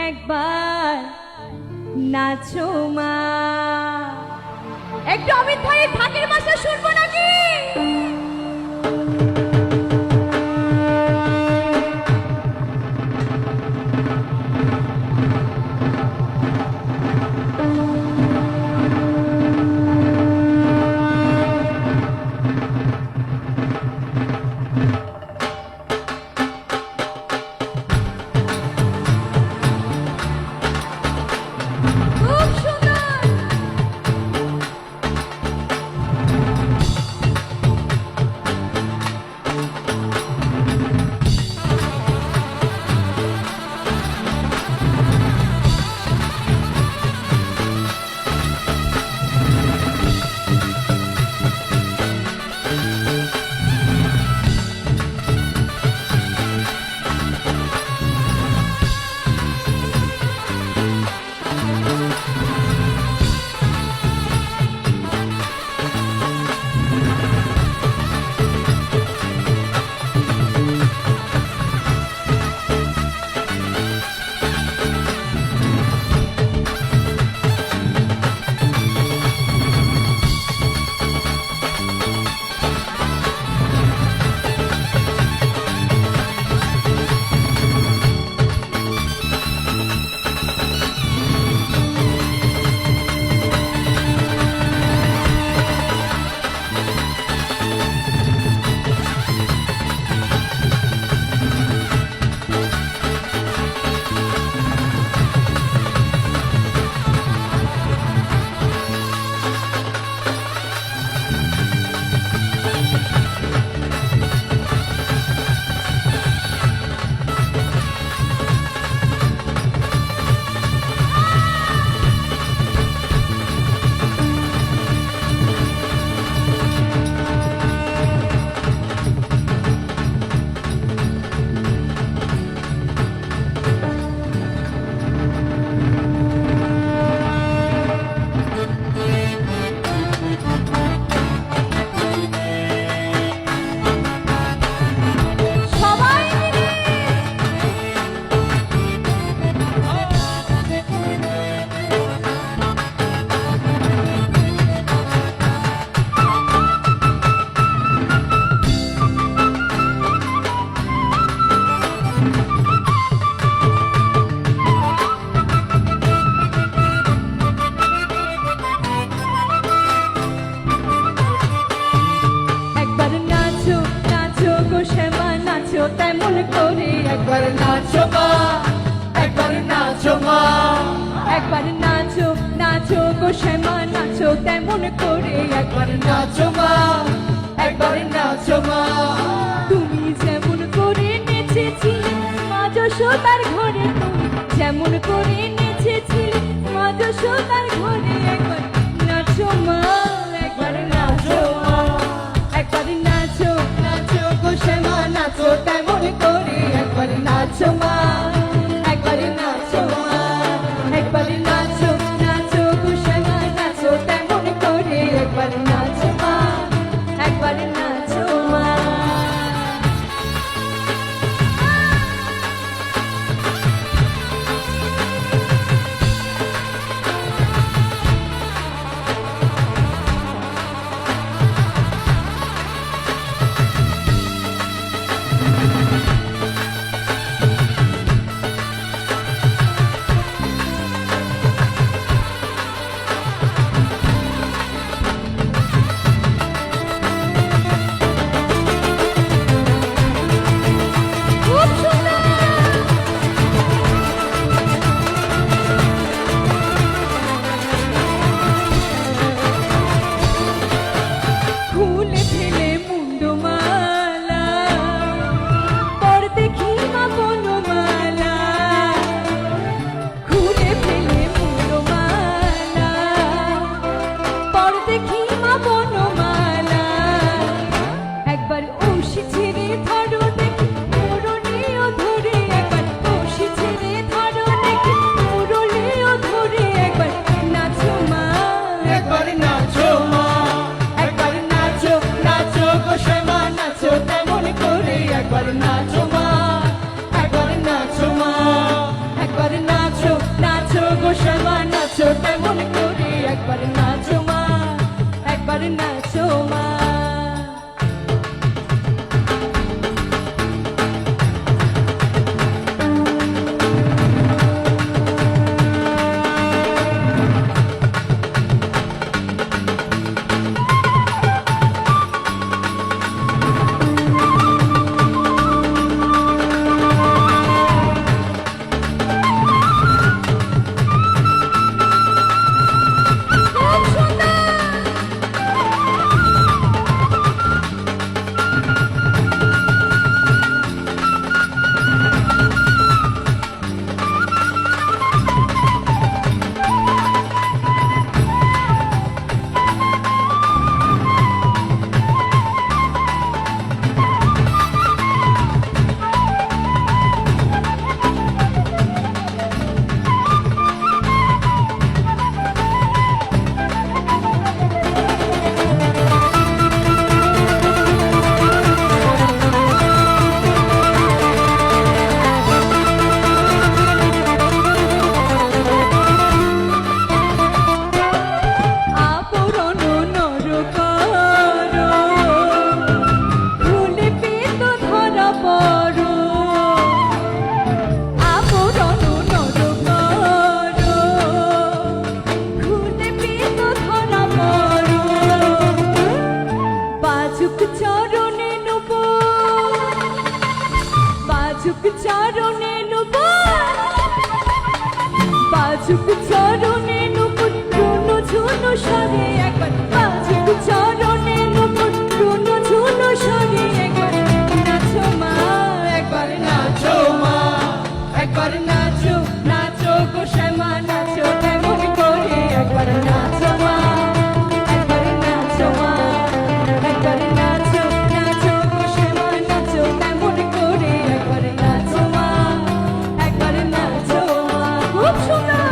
একবার নাচো মা। একটু অমিত ভাই ফাঁকের মাসে শুনবো নাকি? তেমন করে একবার নাচো মা, একবার নাচো মা, একবার নাচো নাচো গো শ্যামা নাচো তেমন করে একবার নাচো মা, একবার নাচো মা। তুমি যেমন করে নেচেছিলে মা যশোদার ঘরে, তুমি যেমন করে নেচেছিলে মা যশোদার ঘরে একবার নাচো মা, একবার নাচো মা, একবার নাচো নাচো গো শ্যামা নাচো তেমন করে একবার নাচো মা, একবার নাচো মা, একবার নাচো নাচো গো শ্যামা নাচো তেমন করে একবার নাচো মা, একবার নাচো মা। চরণে নুপুর বাজুক চরণে নুপুর রুনু ঝুনু সরে একবার বাজুক চরণে নুপুর রুনু ঝুনু সরে একবার নাচো মা একবার নাচো মা একবার নাচো নাচো গো শ্যামা নাচো তেমন করে একবার নাচো মা একবার নাচো মা একবার নাচো নাচো গো শ্যামা নাচো তেমন করে একবার নাচো মা একবার নাচো মা খুব সুন্দর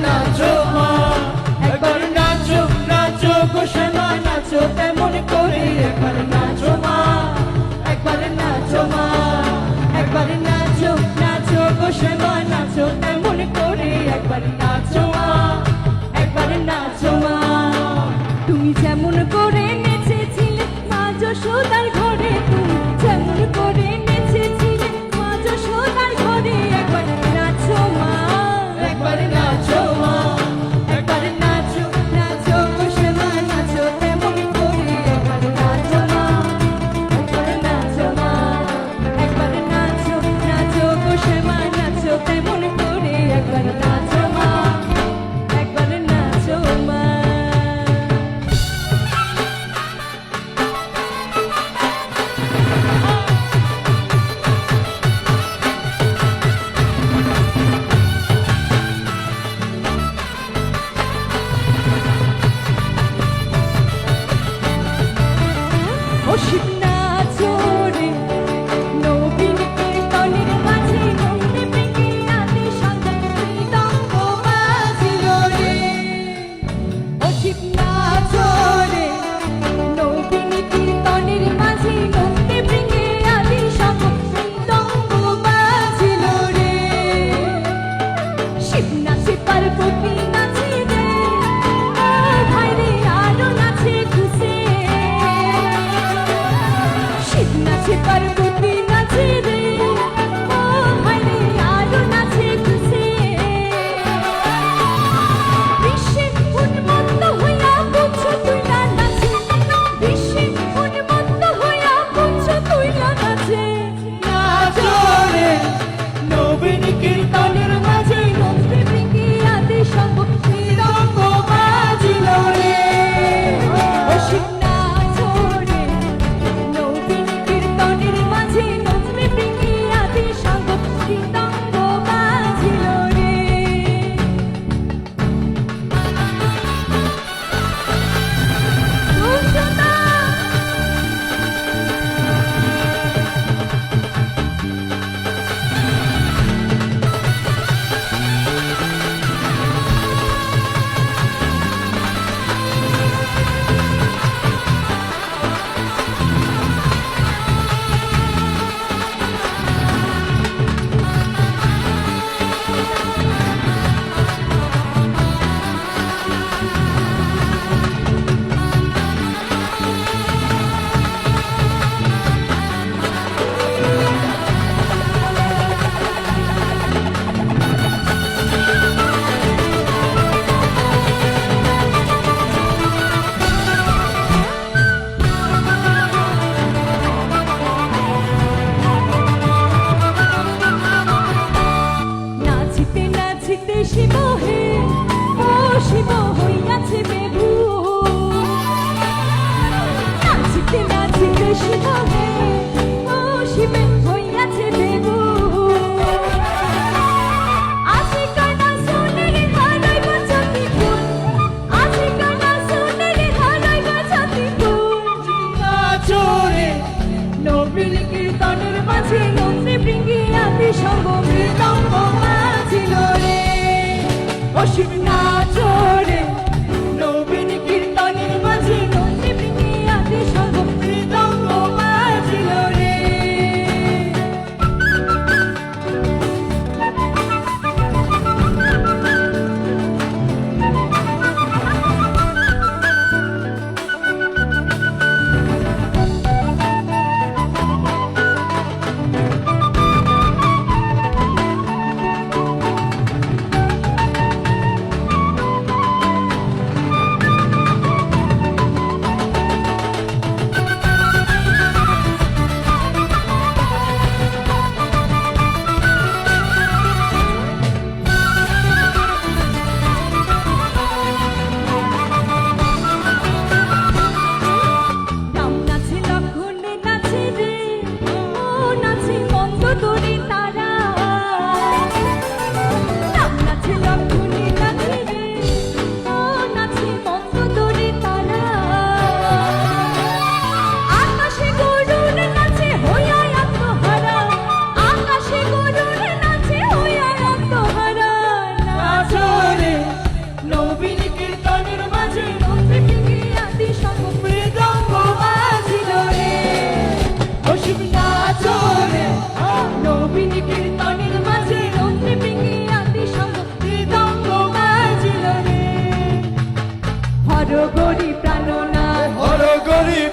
নাচো মা একবার নাচো নাচো গো শ্যামা নাচো তেমন করে একবার নাচো মা একবার নাচো মা একবার নাচো নাচো গো শ্যামা নাচো তেমন করে একবার নাচো মা একবার নাচো মা তুমি যেমন করে নেচেছিলে মা যশোদার ঘরে তুমি যেমন করে নেচেছিলে মা যশোদার ঘরে একবার নাচো মা একবার নাচো মা একবার নাচো নাচো গো শ্যামা নাচো তেমন করে একবার নাচো মা একবার নাচো মা একবার নাচো নাচো গো শ্যামা নাচো তেমন করে একবার নাচো মা একবার নাচো মা ভজনী কীর্তনের মাঝে অগ্নি পিঙ্গি আদি সঙ্গ হৃদঙ্গ বাজিল রে হর গরি প্রাণনাথ হর গরিব